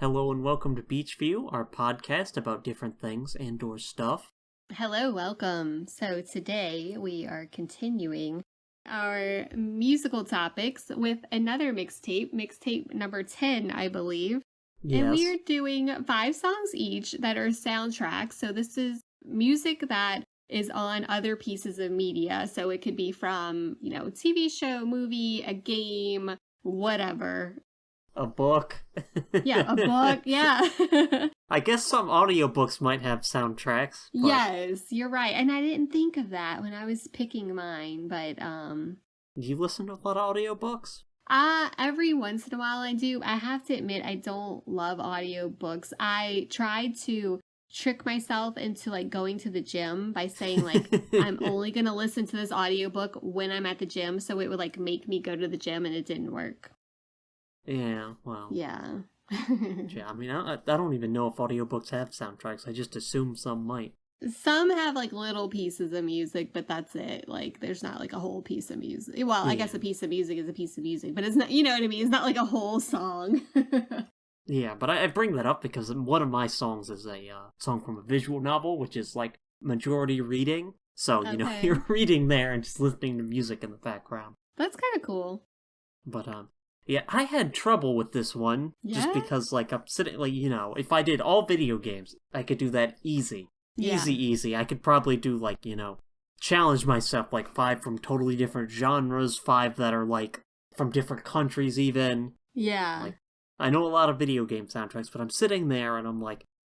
Hello and welcome to Beach View, our podcast about different things and or stuff. Hello, welcome. So today we are continuing our musical topics with another mixtape number 10, I believe. Yes. And we are doing 5 songs each that are soundtracks. So this is music that is on other pieces of media. So it could be from, TV show, movie, a game, whatever. A book. Yeah, a book, yeah. I guess some audiobooks might have soundtracks. But... Yes, you're right. And I didn't think of that when I was picking mine, but Do you listen to a lot of audiobooks? Every once in a while I do. I have to admit I don't love audiobooks. I tried to trick myself into going to the gym by saying I'm only going to listen to this audiobook when I'm at the gym, so it would make me go to the gym, and it didn't work. Yeah, well. Yeah. Yeah, I mean, I don't even know if audiobooks have soundtracks. I just assume some might. Some have little pieces of music, but that's it. There's not a whole piece of music. Well, I guess a piece of music is a piece of music, but it's not, you know what I mean? It's not a whole song. Yeah, but I bring that up because one of my songs is a song from a visual novel, which is majority reading. So, you're reading there and just listening to music in the background. That's kind of cool. But, yeah, I had trouble with this one, just because, I'm sitting, if I did all video games, I could do that easy. Yeah. Easy. I could probably do, challenge myself, 5 from totally different genres, 5 that are, from different countries even. Yeah. I know a lot of video game soundtracks, but I'm sitting there and I'm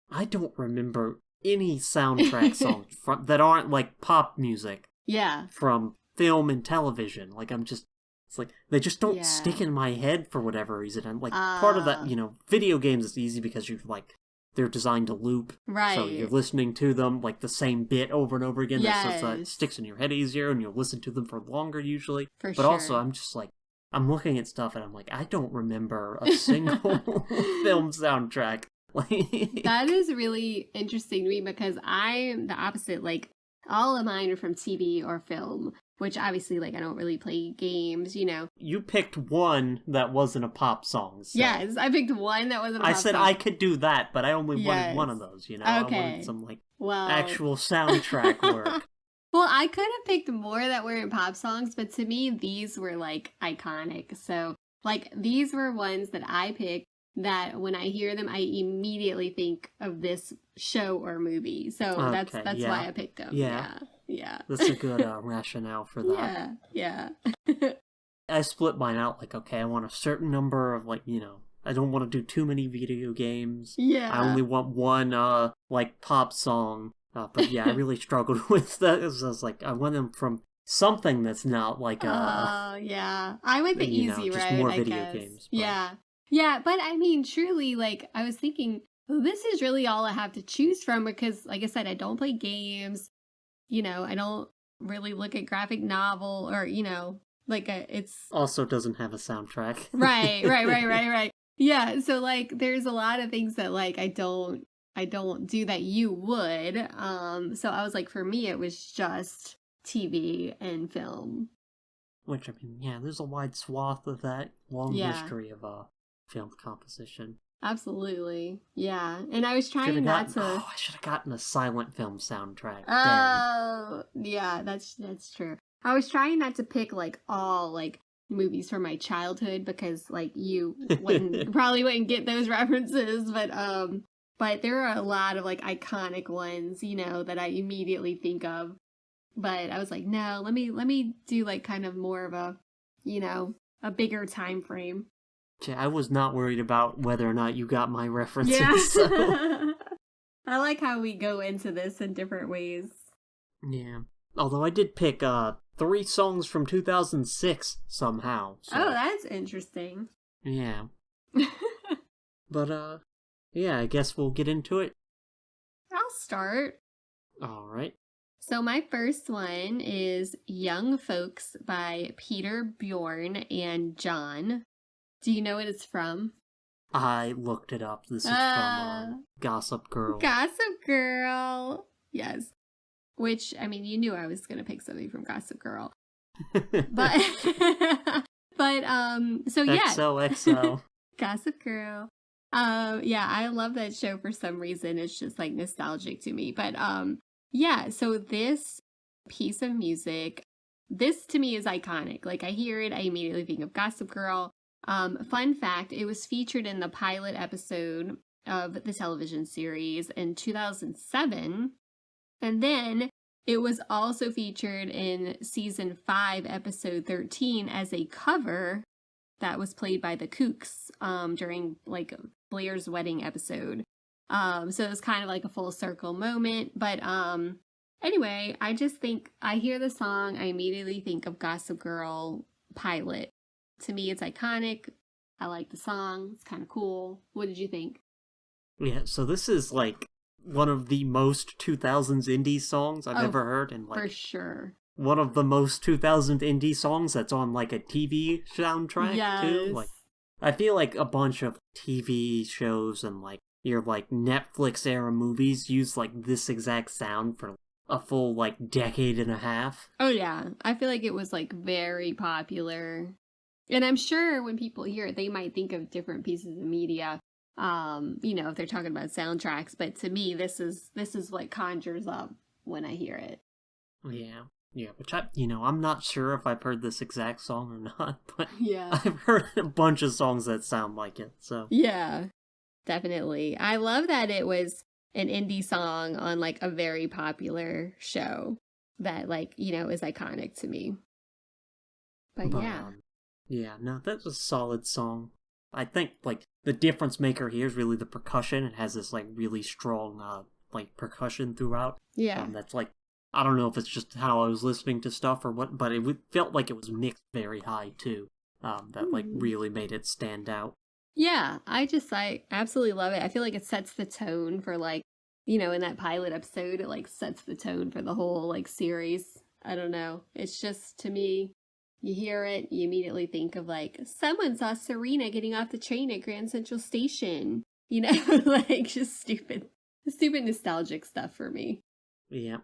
I don't remember any soundtrack songs that aren't, pop music. Yeah. From film and television. It's they just don't stick in my head for whatever reason. And part of that, video games is easy because you're they're designed to loop. Right. So you're listening to them the same bit over and over again. Yes. So it sticks in your head easier and you'll listen to them for longer usually. But also I'm just I'm looking at stuff and I'm I don't remember a single film soundtrack. That is really interesting to me because I'm the opposite. All of mine are from TV or film, which obviously, I don't really play games, You picked one that wasn't a pop song. So. Yes, I picked one that wasn't a pop song. I said I could do that, but I only wanted one of those, Okay. I wanted some, actual soundtrack work. Well, I could have picked more that weren't pop songs, but to me, these were, iconic. So, these were ones that I picked that when I hear them, I immediately think of this show or movie. So that's why I picked them. Yeah. That's a good rationale for that. Yeah. I split mine out okay, I want a certain number of I don't want to do too many video games. Yeah. I only want one pop song. But yeah, I really struggled with that. I was I want them from something that's not Oh, yeah. I went the easy just route, more I video guess. games. But... Yeah, but I mean, truly, I was thinking, this is really all I have to choose from because, like I said, I don't play games. I don't really look at graphic novel or, it's... Also doesn't have a soundtrack. Right. Yeah, so, there's a lot of things that, I don't do that you would. So I was for me, it was just TV and film. Which, I mean, yeah, there's a wide swath of that long history of film composition. Absolutely. Yeah. And I was trying not to... Oh, I should have gotten a silent film soundtrack. Oh, yeah, that's true. I was trying not to pick, all, movies from my childhood because, you probably wouldn't get those references, but there are a lot of iconic ones, that I immediately think of. But I was no, let me do kind of more of a, a bigger time frame. Yeah, I was not worried about whether or not you got my references. Yeah. So. I like how we go into this in different ways. Yeah. Although I did pick 3 songs from 2006 somehow. So. Oh, that's interesting. Yeah. But yeah, I guess we'll get into it. I'll start. All right. So my first one is Young Folks by Peter, Bjorn, and John. Do you know what it's from? I looked it up. This is from Gossip Girl. Gossip Girl. Yes. Which, I mean, you knew I was going to pick something from Gossip Girl. But, so yeah. XOXO. Gossip Girl. Yeah, I love that show for some reason. It's just like nostalgic to me. But yeah, so this piece of music, this to me is iconic. Like I hear it, I immediately think of Gossip Girl. Fun fact, it was featured in the pilot episode of the television series in 2007. And then it was also featured in season 5, episode 13 as a cover that was played by the Kooks during like Blair's wedding episode. So it was kind of like a full circle moment. But anyway, I just think I hear the song, I immediately think of Gossip Girl pilot. To me, it's iconic. I like the song. It's kind of cool. What did you think? Yeah, so this is like one of the most 2000s indie songs I've ever heard, and like for sure one of the most 2000 indie songs that's on like a TV soundtrack too. Like I feel like a bunch of TV shows and like your like Netflix era movies use like this exact sound for a full like decade and a half. Oh yeah, I feel like it was like very popular. And I'm sure when people hear it, they might think of different pieces of media, if they're talking about soundtracks. But to me, this is what conjures up when I hear it. Yeah, which I'm not sure if I've heard this exact song or not, but yeah, I've heard a bunch of songs that sound like it. So yeah, definitely. I love that it was an indie song on like a very popular show that like is iconic to me. But yeah. Yeah, no, that's a solid song. I think, like, the difference maker here is really the percussion. It has this, like, really strong, percussion throughout. Yeah. That's, like, I don't know if it's just how I was listening to stuff or what, but it felt like it was mixed very high, too. That, like, really made it stand out. Yeah, I absolutely love it. I feel like it sets the tone for, like, in that pilot episode, it, like, sets the tone for the whole, like, series. I don't know. It's just, to me... You hear it, you immediately think of like, someone saw Serena getting off the train at Grand Central Station. Like just stupid nostalgic stuff for me. Yeah.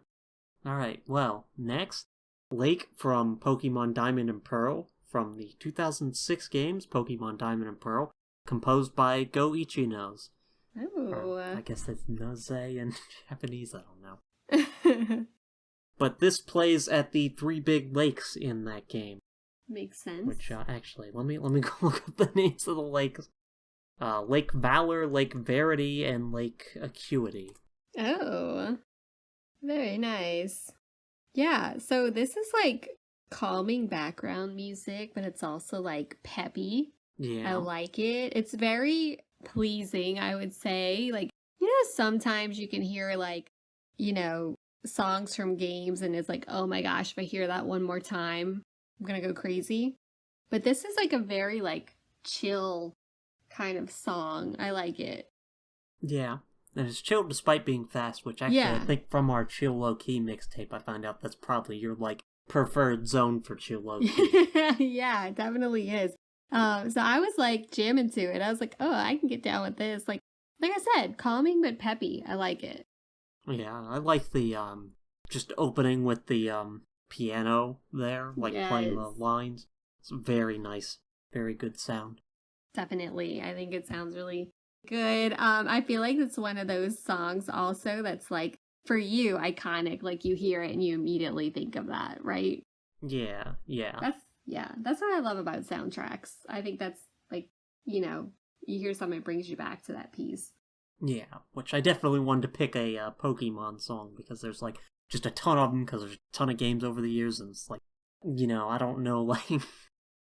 Alright, well, next, Lake from Pokemon Diamond and Pearl from the 2006 games Pokemon Diamond and Pearl, composed by Go Ichinos. Oh. Or, I guess that's Naze in Japanese, I don't know. But this plays at the 3 big lakes in that game. Makes sense. Which, actually, let me go look up the names of the lakes. Lake Valor, Lake Verity, and Lake Acuity. Oh. Very nice. Yeah, so this is like calming background music, but it's also like peppy. Yeah. I like it. It's very pleasing, I would say. Like, sometimes you can hear like, songs from games and it's like, oh my gosh, if I hear that one more time, I'm gonna go crazy. But this is like a very like chill kind of song. I like it. Yeah. And it's chill despite being fast, which actually I think from our Chill Low Key mixtape I found out that's probably your like preferred zone for Chill Low Key. Yeah, it definitely is. So I was like jamming to it. I was like, oh, I can get down with this. Like I said, calming but peppy. I like it. Yeah, I like the just opening with the piano there, like playing the lines. It's very nice. Very good sound. Definitely. I think it sounds really good. I feel like it's one of those songs also that's like, for you, iconic. Like you hear it and you immediately think of that, right? Yeah. That's what I love about soundtracks. I think that's like, you hear something that brings you back to that piece. Yeah, which I definitely wanted to pick a Pokemon song because there's like just a ton of them because there's a ton of games over the years and it's like, I don't know like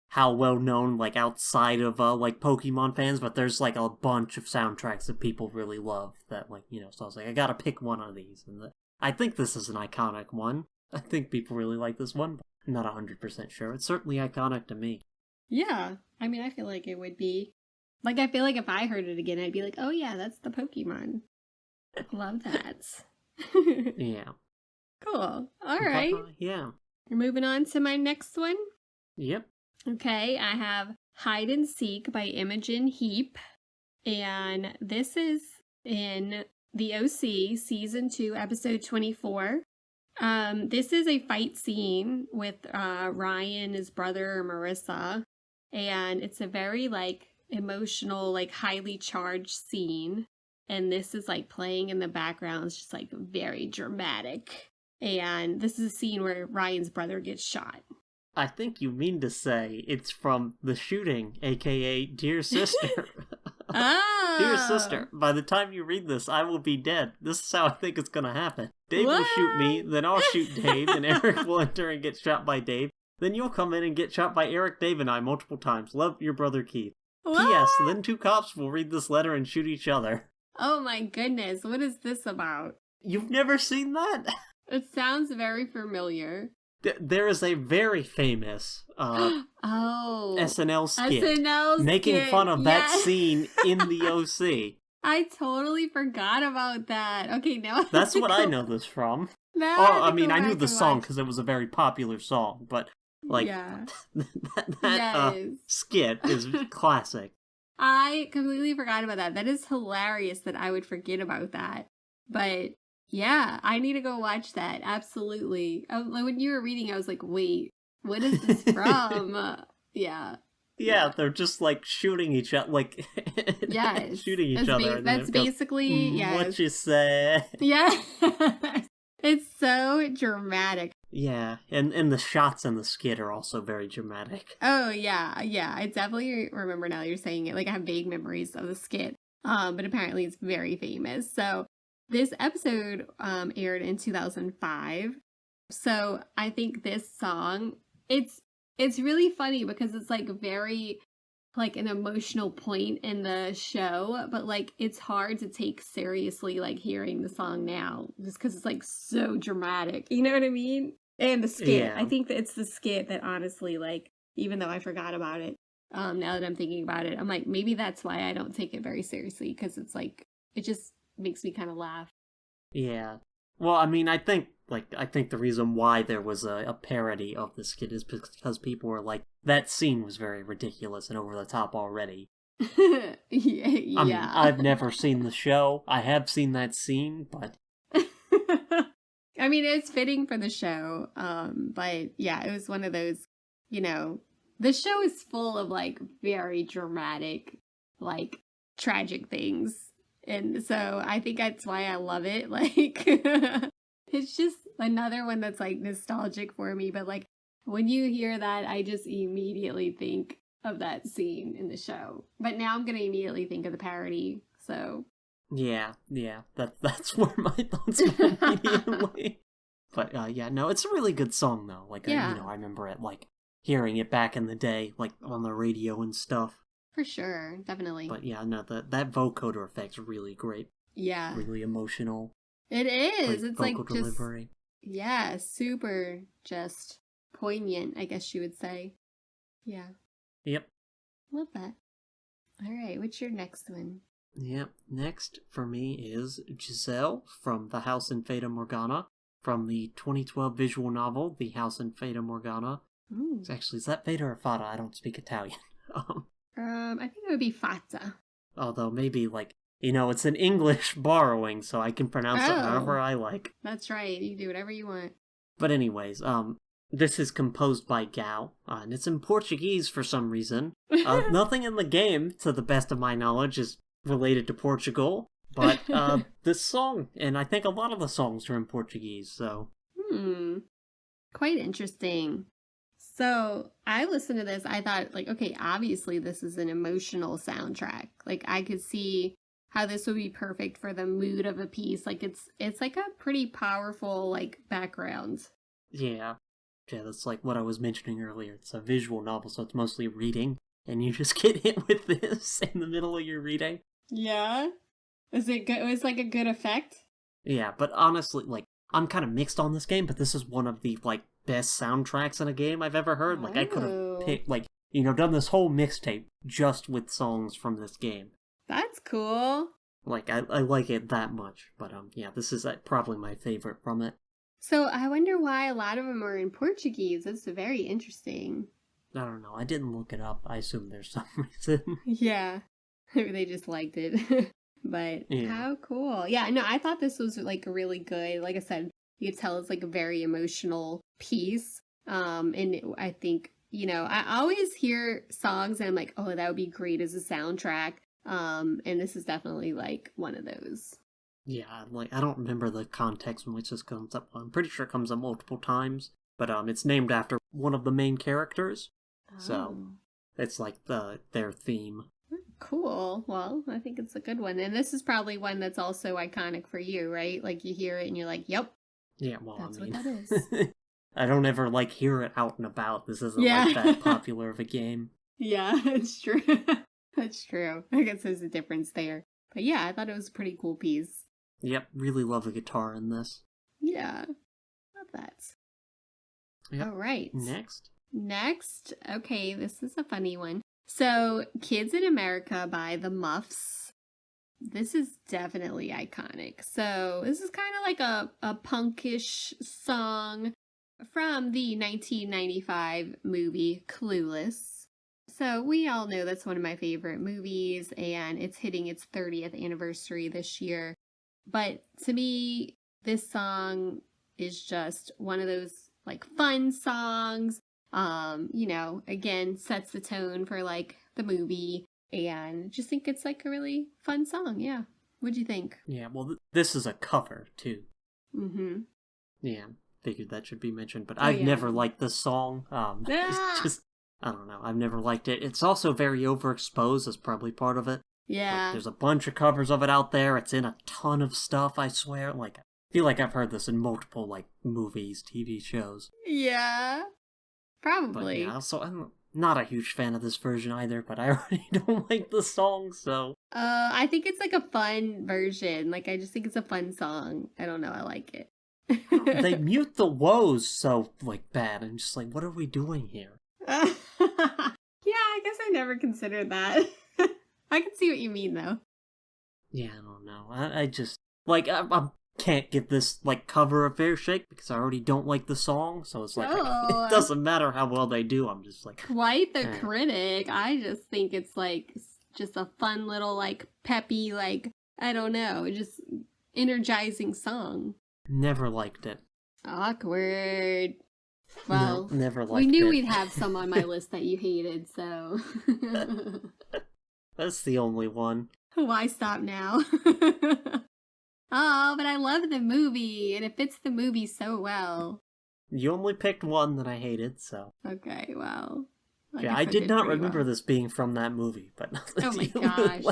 how well known like outside of like Pokemon fans, but there's like a bunch of soundtracks that people really love that like, so I was like, I gotta pick one of these. And I think this is an iconic one. I think people really like this one, but I'm not 100% sure. It's certainly iconic to me. Yeah, I mean, I feel like it would be. Like, I feel like if I heard it again, I'd be like, oh yeah, that's the Pokemon. Love that. Yeah. Cool. All right. Yeah. We're moving on to my next one. Yep. Okay, I have Hide and Seek by Imogen Heap. And this is in the OC, Season 2, Episode 24. This is a fight scene with Ryan, his brother, Marissa. And it's a very, like, emotional, like highly charged scene. And this is like playing in the background. It's just like very dramatic. And this is a scene where Ryan's brother gets shot. I think you mean to say it's from The Shooting, aka Dear Sister. Oh! Dear Sister, by the time you read this, I will be dead. This is how I think it's gonna happen. Dave will shoot me, then I'll shoot Dave, and Eric will enter and get shot by Dave. Then you'll come in and get shot by Eric, Dave, and I multiple times. Love, your brother Keith. What? P.S. Then 2 cops will read this letter and shoot each other. Oh my goodness, what is this about? You've never seen that? It sounds very familiar. There is a very famous SNL skit making fun of that scene in the OC. I totally forgot about that. Okay, now that's what I know this from. I knew the song because it was a very popular song, but like that skit is classic. I completely forgot about that. That is hilarious that I would forget about that. But yeah, I need to go watch that. Absolutely. When you were reading, I was like, wait, what is this from? Yeah. Yeah, they're just like shooting each other, like shooting each other. That's basically, what you say. Yeah. It's so dramatic. Yeah, and the shots in the skit are also very dramatic. Oh, yeah. I definitely remember now that you're saying it. Like, I have vague memories of the skit, but apparently it's very famous. So this episode aired in 2005. So I think this song, it's really funny because it's like very like an emotional point in the show, but like it's hard to take seriously like hearing the song now just because it's like so dramatic. You know what I mean? And the skit. Yeah. I think that it's the skit that honestly, like, even though I forgot about it, now that I'm thinking about it, I'm like, maybe that's why I don't take it very seriously, because it's like, it just makes me kind of laugh. Yeah. Well, I mean, I think the reason why there was a parody of the skit is because people were like, that scene was very ridiculous and over the top already. Yeah. I mean, I've never seen the show. I have seen that scene, but... I mean, it's fitting for the show, but yeah, it was one of those, you know, the show is full of, like, very dramatic, like, tragic things, and so I think that's why I love it, like, it's just another one that's, like, nostalgic for me, but, like, when you hear that, I just immediately think of that scene in the show, but now I'm gonna immediately think of the parody, so... Yeah, that's where my thoughts go immediately. But no, it's a really good song though. Like, I remember it like hearing it back in the day, like on the radio and stuff. For sure, definitely. But yeah, no, that vocoder effect's really great. Yeah, really emotional. It is. It's like delivery. Just super, just poignant, I guess you would say. Yeah. Yep. Love that. All right, what's your next one? Yep, next for me is Giselle from The House in Fata Morgana, from the 2012 visual novel, The House in Fata Morgana. Actually, is that Fata or Fata? I don't speak Italian. I think it would be Fata. Although maybe, like, you know, it's an English borrowing, so I can pronounce it however I like. That's right, you do whatever you want. But anyways, this is composed by Gal, and it's in Portuguese for some reason. Nothing in the game, to the best of my knowledge, is related to Portugal, but this song, and I think a lot of the songs are in Portuguese, so... Quite interesting. So, I listened to this, I thought, like, okay, obviously this is an emotional soundtrack. Like, I could see how this would be perfect for the mood of a piece. Like, it's like a pretty powerful, like, background. Yeah, that's like what I was mentioning earlier. It's a visual novel, so it's mostly reading, and you just get hit with this in the middle of your reading. Yeah? Is it good? It was like a good effect? Yeah, but honestly, like, I'm kind of mixed on this game, but this is one of the, like, best soundtracks in a game I've ever heard. Like, I could have picked, like, you know, done this whole mixtape just with songs from this game. That's cool. Like, I like it that much, but, yeah, this is probably my favorite from it. So, I wonder why a lot of them are in Portuguese. That's very interesting. I don't know. I didn't look it up. I assume there's some reason. Yeah. Maybe they just liked it. But how cool. Yeah, no, I thought this was like really good. Like I said, you could tell it's like a very emotional piece. And I think you know, I always hear songs and I'm like, oh, that would be great as a soundtrack. And this is definitely like one of those. Yeah, like, I don't remember the context in which this comes up. I'm pretty sure it comes up multiple times, but it's named after one of the main characters, so it's like their theme. Cool. Well, I think it's a good one. And this is probably one that's also iconic for you, right? Like, you hear it and you're like, yep. Yeah, well, that's I mean, what that is. I don't ever, like, hear it out and about. This isn't, like, that popular of a game. Yeah, it's true. That's true. I guess there's a difference there. But yeah, I thought it was a pretty cool piece. Yep, really love the guitar in this. Yeah, love that. Yep. All right. Next, okay, this is a funny one. So, Kids in Ameirca by the Muffs. This is definitely iconic. So, this is kind of like a punkish song from the 1995 movie Clueless. So, we all know that's one of my favorite movies, and it's hitting its 30th anniversary this year. But to me, this song is just one of those like fun songs. You know, again, sets the tone for like the movie, and just think it's like a really fun song. Yeah. What'd you think? Yeah, well, this is a cover too. Mm-hmm. Yeah, figured that should be mentioned, but I've never liked this song. It's just, I don't know, I've never liked it. It's also very overexposed, is probably part of it. Yeah. Like, there's a bunch of covers of it out there. It's in a ton of stuff, I swear. Like, I feel like I've heard this in multiple, like, movies, TV shows. Yeah. Probably. But yeah, so I'm not a huge fan of this version either, but I already don't like the song, so... I think it's like a fun version. Like, I just think it's a fun song. I don't know, I like it. They mute the woes so, like, bad. I'm just like, what are we doing here? Yeah, I guess I never considered that. I can see what you mean, though. Yeah, I don't know. I just... Like, I can't give this, like, cover a fair shake because I already don't like the song, so it's like, it doesn't matter how well they do, I'm just like... Quite the critic. I just think it's, like, just a fun little, like, peppy, like, I don't know, just energizing song. Never liked it. Awkward. Well, no, never liked we knew it. we'd have some on my list that you hated, so... That's the only one. Why stop now? Oh, but I love the movie, and it fits the movie so well. You only picked one that I hated, so... Okay, well... Yeah, I did not remember this being from that movie, but... Oh my gosh.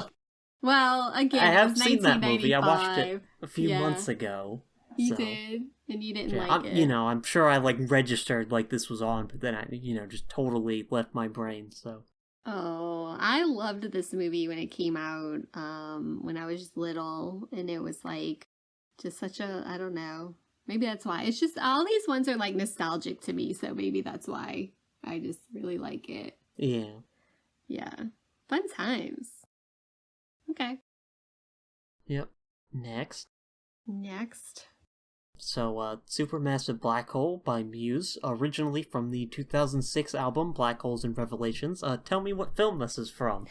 Well, again, I have it was seen that movie. I watched it a few Yeah. months ago. You did, and you didn't yeah, like it. You know, I'm sure I, like, registered like this was on, but then I, you know, just totally left my brain, so... Oh, I loved this movie when it came out, when I was just little, and it was, like, just such a, I don't know, maybe that's why. It's just, all these ones are, like, nostalgic to me, so maybe that's why I just really like it. Yeah. Yeah. Fun times. Okay. Yep. Next. So, Supermassive Black Hole by Muse, originally from the 2006 album Black Holes and Revelations. Tell me what film this is from.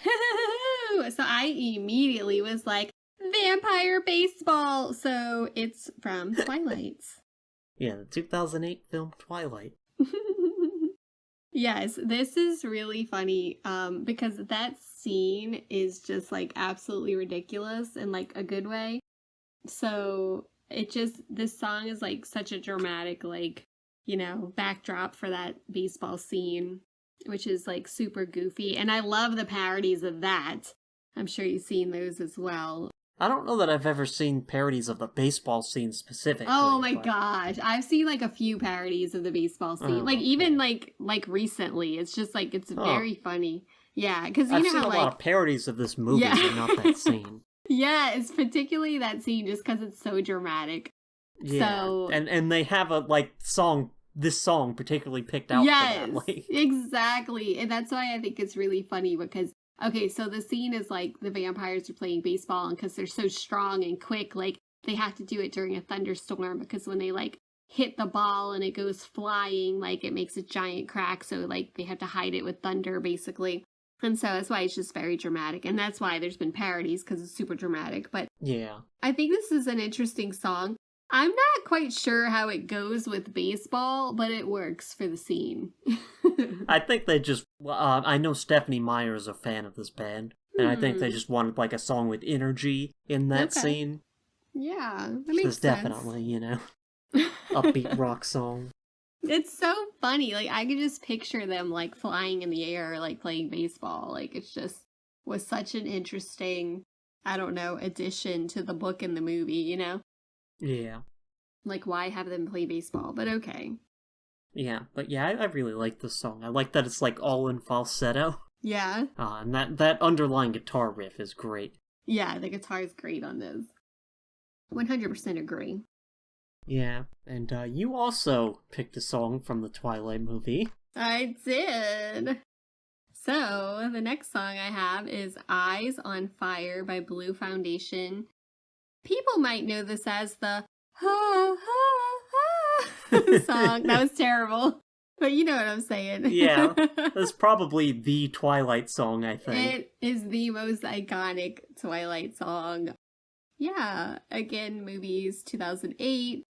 So I immediately was like, Vampire Baseball! So it's from Twilight. Yeah, the 2008 film Twilight. Yes, this is really funny, because that scene is just, like, absolutely ridiculous in, like, a good way. So... this song is, like, such a dramatic, like, you know, backdrop for that baseball scene, which is, like, super goofy. And I love the parodies of that. I'm sure you've seen those as well. I don't know that I've ever seen parodies of the baseball scene specifically. Oh my gosh. I've seen, like, a few parodies of the baseball scene. Oh, like, okay. even, like recently. It's just, like, it's very funny. Yeah, because you I've know seen how, a like... lot of parodies of this movie, but not that scene. Yeah, it's particularly that scene just because it's so dramatic. Yeah, so... and they have a, like, this song particularly picked out for that. Like... Exactly. And that's why I think it's really funny because, okay, so the scene is, like, the vampires are playing baseball, and because they're so strong and quick, like, they have to do it during a thunderstorm because when they, like, hit the ball and it goes flying, like, it makes a giant crack, so, like, they have to hide it with thunder, basically. And so that's why it's just very dramatic. And that's why there's been parodies, because it's super dramatic. But yeah, I think this is an interesting song. I'm not quite sure how it goes with baseball, but it works for the scene. I think they just, I know Stephanie Meyer is a fan of this band, and I think they just wanted, like, a song with energy in that scene. Yeah, that makes makes sense. sense. Definitely, upbeat rock song. It's so funny. Like, I could just picture them, like, flying in the air, like, playing baseball. Like, it's just was such an interesting, I don't know, addition to the book and the movie, Yeah. Like, why have them play baseball? But okay. Yeah, but yeah, I really like this song. I like that it's, like, all in falsetto. Yeah. And that underlying guitar riff is great. Yeah, the guitar is great on this. 100% agree. Yeah, and you also picked a song from the Twilight movie. I did. So, the next song I have is Eyes on Fire by Blue Foundation. People might know this as the ha ha ha song. That was terrible. But you know what I'm saying. Yeah, that's probably the Twilight song, I think. It is the most iconic Twilight song. Yeah, again, movies 2008.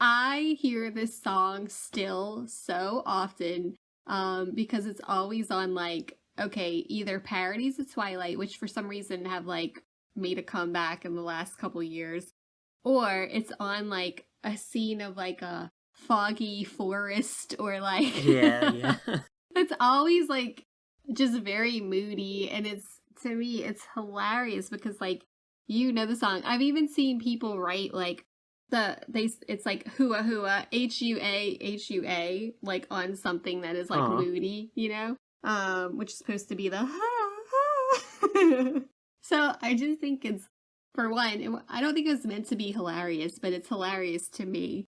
I hear this song still so often because it's always on, like, okay, either parodies of Twilight, which for some reason have, like, made a comeback in the last couple years, or it's on, like, a scene of, like, a foggy forest, or, like... Yeah. It's always, like, just very moody, and to me, it's hilarious because, like, you know the song. I've even seen people write, like, it's like hua hua, H-U-A, H-U-A, like, on something that is, like, moody, which is supposed to be the ha. So I just think it's, for one, I don't think it was meant to be hilarious, but it's hilarious to me.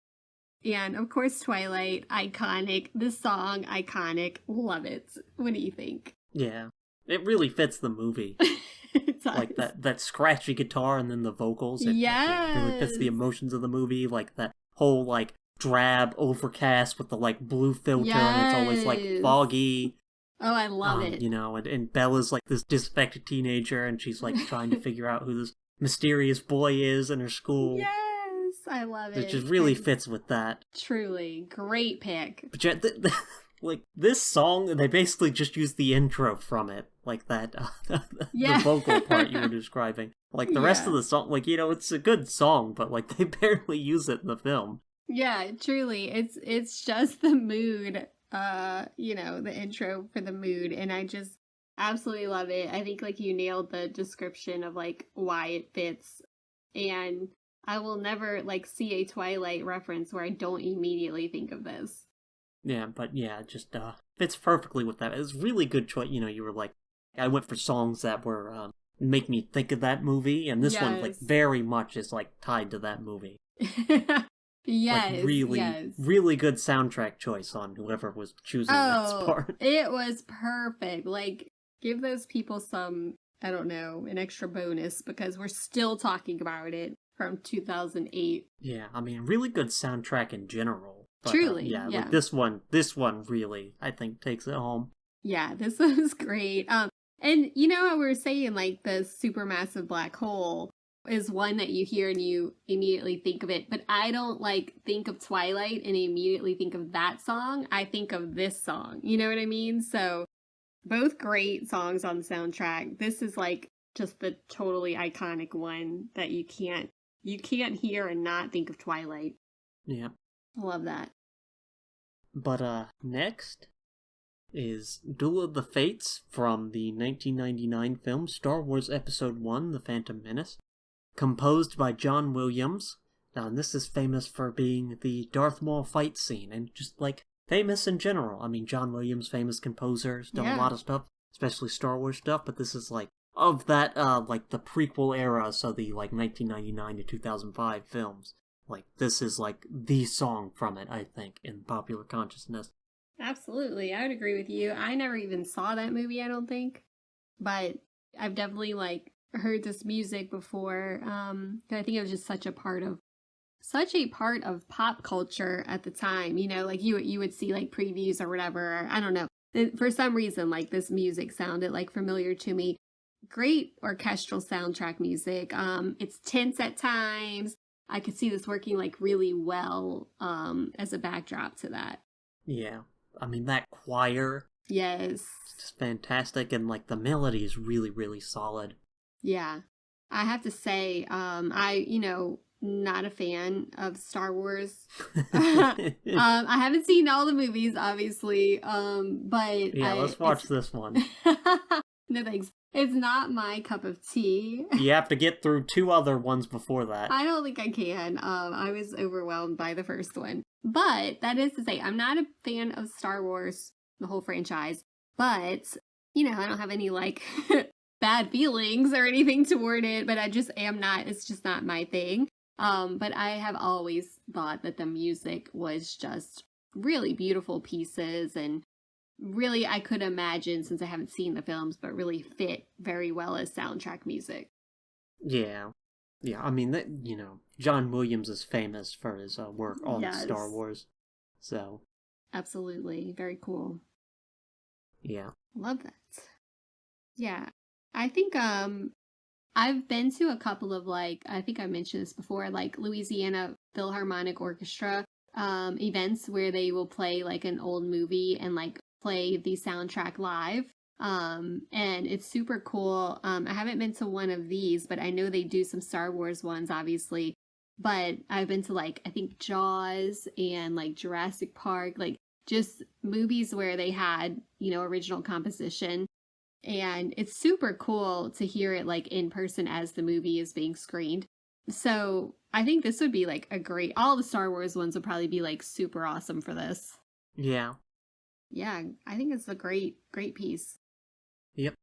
And of course, Twilight, iconic. This song, iconic. Love it. What do you think? Yeah, it really fits the movie. It does. Like that scratchy guitar and then the vocals. It really fits the emotions of the movie. Like that whole, like, drab overcast with the, like, blue filter, and it's always, like, foggy. Oh, I love it. And Bella's, like, this disaffected teenager, and she's, like, trying to figure out who this mysterious boy is in her school. Yes, I love it. It just really fits with that. Truly. Great pick. But yeah, like, this song, they basically just use the intro from it. Like that, the vocal part you were describing. Like, the rest of the song, like, it's a good song, but, like, they barely use it in the film. Yeah, truly. It's just the mood, the intro for the mood, and I just absolutely love it. I think, like, you nailed the description of, like, why it fits, and I will never, like, see a Twilight reference where I don't immediately think of this. Yeah, but yeah, it just fits perfectly with that. It was really good choice. You were like, I went for songs that were make me think of that movie, and this one, like, very much is, like, tied to that movie. Yes, like, really good soundtrack choice on whoever was choosing that part. It was perfect. Like, give those people some, I don't know, an extra bonus, because we're still talking about it from 2008. Yeah, I mean, really good soundtrack in general. But, truly, yeah. Like, this one really, I think, takes it home. Yeah, this was great. And you know how we were saying, like, the Supermassive Black Hole is one that you hear and you immediately think of it, but I don't, like, think of Twilight and immediately think of that song. I think of this song. You know what I mean? So, both great songs on the soundtrack. This is, like, just the totally iconic one that you can't hear and not think of Twilight. Yeah. I love that. But next is Duel of the Fates from the 1999 film Star Wars Episode 1, The Phantom Menace, composed by John Williams. Now, and this is famous for being the Darth Maul fight scene, and just, like, famous in general. I mean, John Williams, famous composer, has done a lot of stuff, especially Star Wars stuff, but this is, like, of that, like, the prequel era, so the, like, 1999 to 2005 films. Like, this is, like, the song from it, I think, in popular consciousness. Absolutely, I would agree with you. I never even saw that movie, I don't think. But I've definitely, like, heard this music before. I think it was just such a part of pop culture at the time. Like, you would see, like, previews or whatever. Or, I don't know. For some reason, like, this music sounded, like, familiar to me. Great orchestral soundtrack music. It's tense at times. I could see this working like really well as a backdrop to that. Yeah. I mean, that choir Yes. is just fantastic, and like the melody is really, really solid. Yeah. I have to say, not a fan of Star Wars. I haven't seen all the movies, obviously, but Yeah, let's watch this one. No thanks. It's not my cup of tea. You have to get through 2 other ones before that. I don't think I can. I was overwhelmed by the first one. But that is to say, I'm not a fan of Star Wars, the whole franchise. But, I don't have any, like, bad feelings or anything toward it. But I just am not, it's just not my thing. But I have always thought that the music was just really beautiful pieces, and really I could imagine, since I haven't seen the films, but really fit very well as soundtrack music. Yeah. Yeah, I mean, John Williams is famous for his work on Star Wars. So. Absolutely. Very cool. Yeah. Love that. Yeah. I think, I've been to a couple of, like, I think I mentioned this before, like Louisiana Philharmonic Orchestra events where they will play like an old movie and like play the soundtrack live. And it's super cool. I haven't been to one of these, but I know they do some Star Wars ones, obviously. But I've been to, like, I think Jaws and like Jurassic Park, like just movies where they had, original composition. And it's super cool to hear it like in person as the movie is being screened. So I think this would be like all the Star Wars ones would probably be like super awesome for this. Yeah. Yeah, I think it's a great piece. Yep.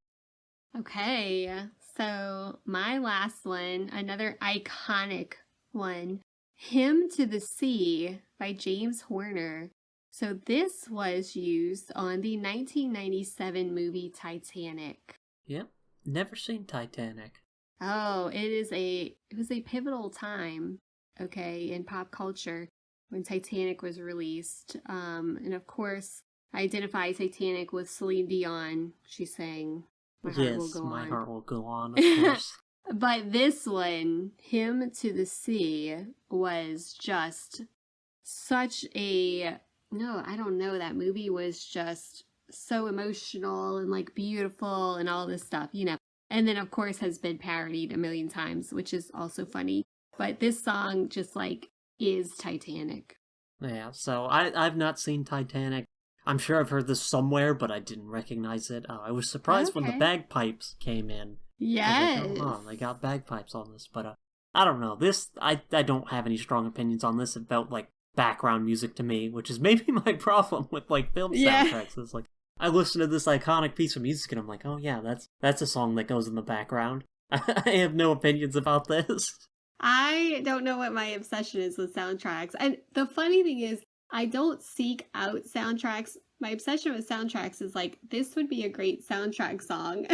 Okay, so my last one, another iconic one, Hymn to the Sea by James Horner. So this was used on the 1997 movie Titanic. Yep. Never seen Titanic. Oh, it was a pivotal time, okay, in pop culture when Titanic was released. And of course, I identify Titanic with Celine Dion. She sang My Heart Will Go On. My Heart Will Go On, of course. But this one, Hymn to the Sea, was just such a... No, I don't know. That movie was just so emotional and like beautiful and all this stuff, And then, of course, has been parodied a million times, which is also funny. But this song just like is Titanic. Yeah, so I've not seen Titanic. I'm sure I've heard this somewhere, but I didn't recognize it. I was surprised when the bagpipes came in. Yes. Like, oh, they got bagpipes on this. But I don't know. I don't have any strong opinions on this. It felt like background music to me, which is maybe my problem with like film soundtracks. It's like I listen to this iconic piece of music and I'm like, oh yeah, that's a song that goes in the background. I have no opinions about this. I don't know what my obsession is with soundtracks. And the funny thing is, I don't seek out soundtracks. My obsession with soundtracks is like, this would be a great soundtrack song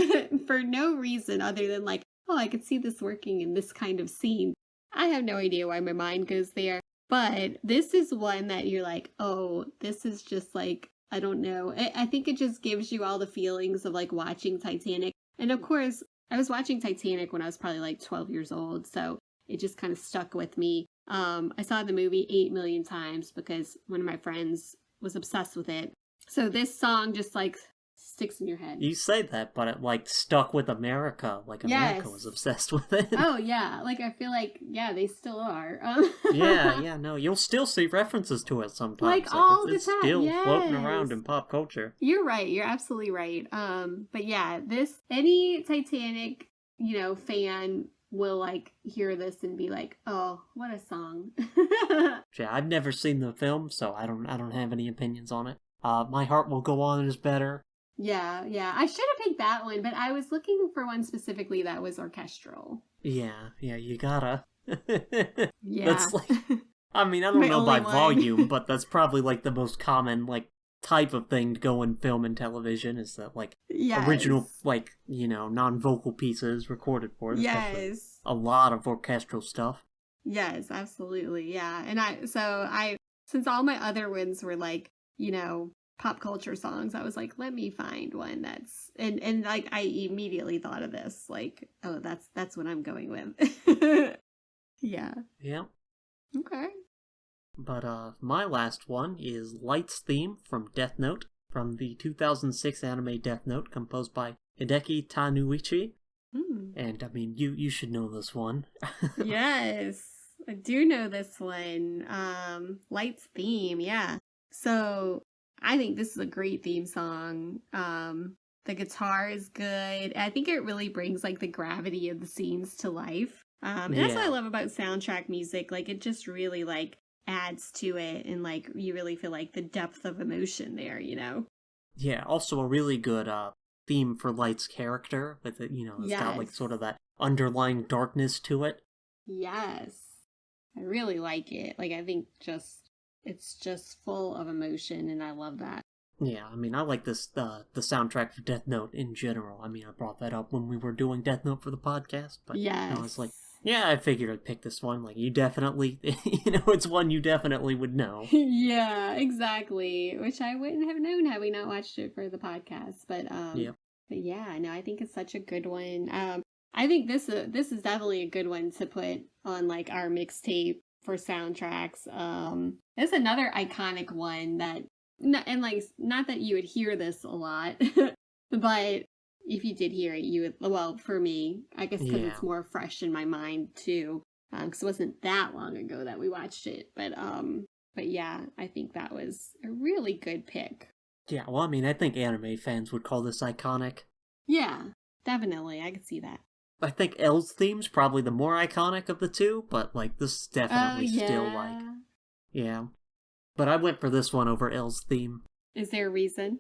for no reason other than like, oh, I could see this working in this kind of scene. I have no idea why my mind goes there. But this is one that you're like, oh, this is just like, I don't know. I think it just gives you all the feelings of like watching Titanic. And of course, I was watching Titanic when I was probably like 12 years old. So it just kind of stuck with me. I saw the movie 8 million times because one of my friends was obsessed with it. So this song just like sticks in your head. You say that, but it like stuck with Ameirca. Like Ameirca was obsessed with it. Oh yeah, like I feel like they still are. Yeah, no, you'll still see references to it sometimes. Like all the time, it's still floating around in pop culture. You're right. You're absolutely right. But yeah, any Titanic, fan will like hear this and be like, oh, what a song. Yeah, I've never seen the film, so I don't have any opinions on it. My Heart Will Go On is better. Yeah. I should have picked that one, but I was looking for one specifically that was orchestral. Yeah, you gotta. Yeah. That's like, I mean, I don't know by volume, but that's probably like the most common like type of thing to go in film and television is that like original like non-vocal pieces recorded for it. Yes. A lot of orchestral stuff. Yes, absolutely. Yeah. And I since all my other ones were like, pop culture songs, I was like, let me find one that's and like I immediately thought of this, like, oh, that's what I'm going with. Yeah. Okay. But my last one is Light's theme from Death Note, from the 2006 anime Death Note, composed by Hideki Tanuichi. And I mean, you should know this one. Yes, I do know this one. Light's theme, yeah. So I think this is a great theme song. The guitar is good. I think it really brings like the gravity of the scenes to life. And that's what I love about soundtrack music. Like it just really like adds to it, and like you really feel like the depth of emotion there, you know? Yeah, also a really good theme for Light's character, with it, it's got like sort of that underlying darkness to it. Yes. I really like it. Like I think it's just full of emotion, and I love that. Yeah, I mean, I like this the soundtrack for Death Note in general. I mean, I brought that up when we were doing Death Note for the podcast, but I was like, yeah, I figured I'd pick this one. Like, you definitely, it's one you definitely would know. Yeah, exactly. Which I wouldn't have known had we not watched it for the podcast. But but yeah, no, I think it's such a good one. I think this is definitely a good one to put on like our mixtape for soundtracks. It's another iconic one that, and like, not that you would hear this a lot, but if you did hear it, you would, well, for me, I guess because it's more fresh in my mind too, because it wasn't that long ago that we watched it. But yeah, I think that was a really good pick. Yeah, well, I mean, I think anime fans would call this iconic. Yeah, definitely, I could see that. I think L's theme's probably the more iconic of the two, but like this is definitely still like, But I went for this one over L's theme. Is there a reason?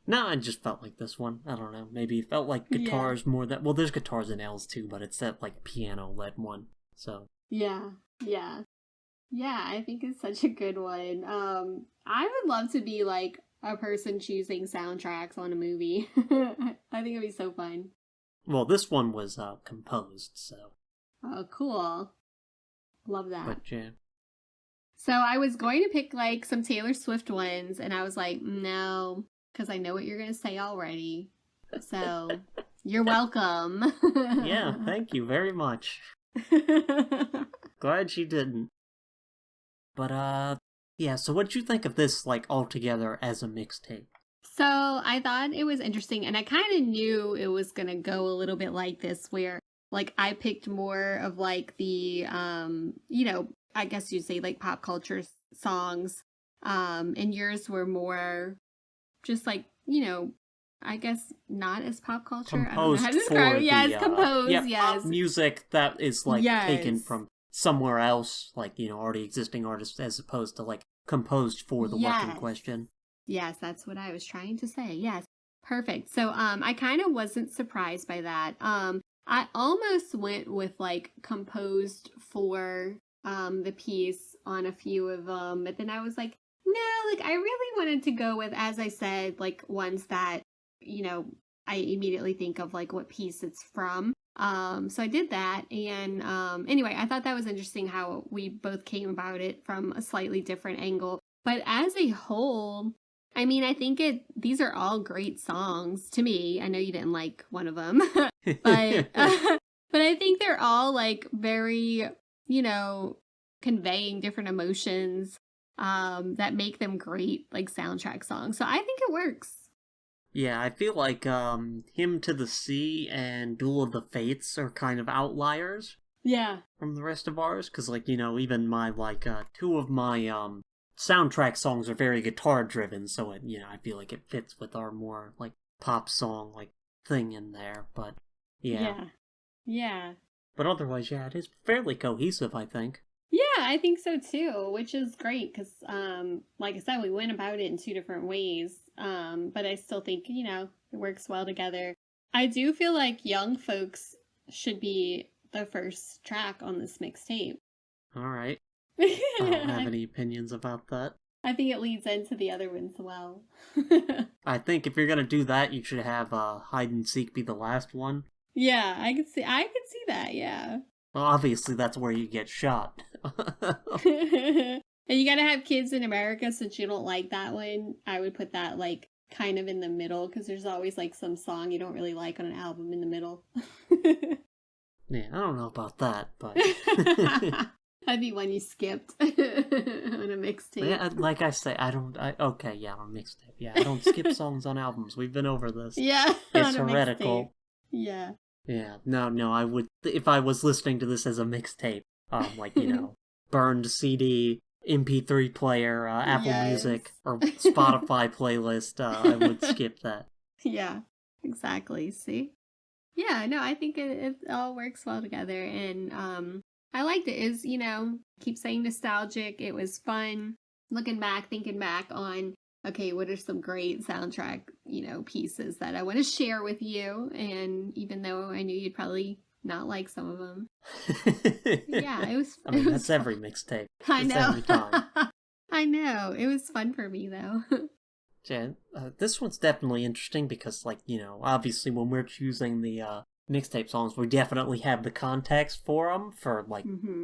No, I just felt like this one. I don't know. Maybe it felt like guitars more than... Well, there's guitars in L's too, but it's that, like, piano-led one, so... Yeah, I think it's such a good one. I would love to be, like, a person choosing soundtracks on a movie. I think it'd be so fun. Well, this one was, composed, so... Oh, cool. Love that. But, yeah. So I was going to pick, like, some Taylor Swift ones, and I was like, no... because I know what you're going to say already. So, you're welcome. Yeah, thank you very much. Glad she didn't. But, yeah, so what'd you think of this, like, altogether as a mixtape? So, I thought it was interesting, and I kind of knew it was going to go a little bit like this, where, like, I picked more of, like, the, I guess you'd say, like, pop culture songs, and yours were more... just like, I guess not as pop culture. Composed, I don't know how to describe it. Yes, composed, yes. Pop music that is, like, taken from somewhere else, like, already existing artists, as opposed to, like, composed for the work in question. Yes, that's what I was trying to say. Yes, perfect. So, I kind of wasn't surprised by that. I almost went with, like, composed for, the piece on a few of them, but then I was like, no, like, I really wanted to go with, as I said, like, ones that, I immediately think of, like, what piece it's from. So I did that, and anyway, I thought that was interesting how we both came about it from a slightly different angle. But as a whole, I mean, I think these are all great songs to me. I know you didn't like one of them, but I think they're all, like, very, conveying different emotions. That make them great, like, soundtrack songs. So I think it works. Yeah, I feel like, Hymn to the Sea and Duel of the Fates are kind of outliers. Yeah. From the rest of ours, because, like, even my, like, two of my, soundtrack songs are very guitar-driven, so, it, I feel like it fits with our more, like, pop song, like, thing in there, but, Yeah. But otherwise, yeah, it is fairly cohesive, I think. Yeah, I think so too, which is great because, like I said, we went about it in two different ways, but I still think, it works well together. I do feel like Young Folks should be the first track on this mixtape. All right. I don't have any opinions about that. I think it leads into the other ones well. I think if you're going to do that, you should have Hide and Seek be the last one. Yeah, I could see that, yeah. Well, obviously, that's where you get shot. And you gotta have Kids in America, since you don't like that one. I would put that, like, kind of in the middle, because there's always, like, some song you don't really like on an album in the middle. Yeah, I don't know about that, but... That'd be one you skipped on a mixtape. Yeah, like I say, okay, yeah, on a mixtape. Yeah, I don't skip songs on albums. We've been over this. Yeah, It's on a heretical. mixtape. Yeah. Yeah, no, I would, if I was listening to this as a mixtape, like, burned CD, MP3 player, Apple Music, or Spotify playlist, I would skip that. Yeah, exactly. See? Yeah, no, I think it all works well together, and I liked it. Is keep saying nostalgic. It was fun looking back, thinking back on okay, what are some great soundtrack pieces that I want to share with you, and even though I knew you'd probably not like some of them, yeah, it was. I mean, that's every mixtape. I know. Every time. I know. It was fun for me though. Yeah, this one's definitely interesting because, obviously when we're choosing the mixtape songs, we definitely have the context for them, for,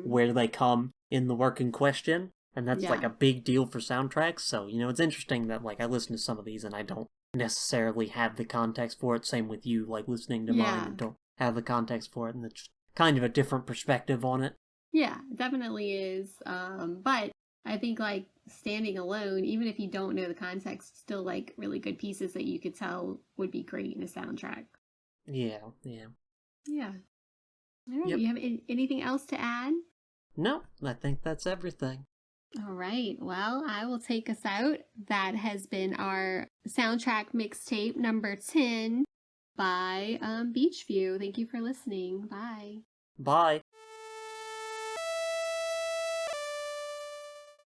where they come in the work in question, and that's, a big deal for soundtracks, so, it's interesting that, I listen to some of these and I don't necessarily have the context for it, same with you, listening to mine and don't have the context for it, and it's kind of a different perspective on it. Yeah, it definitely is, but I think, standing alone, even if you don't know the context, still, really good pieces that you could tell would be great in a soundtrack. Yeah. Yeah. All right, Yep. You have anything else to add? No, I think that's everything. All right, well, I will take us out. That has been our soundtrack mixtape number 10 by Beachview. Thank you for listening. Bye. Bye.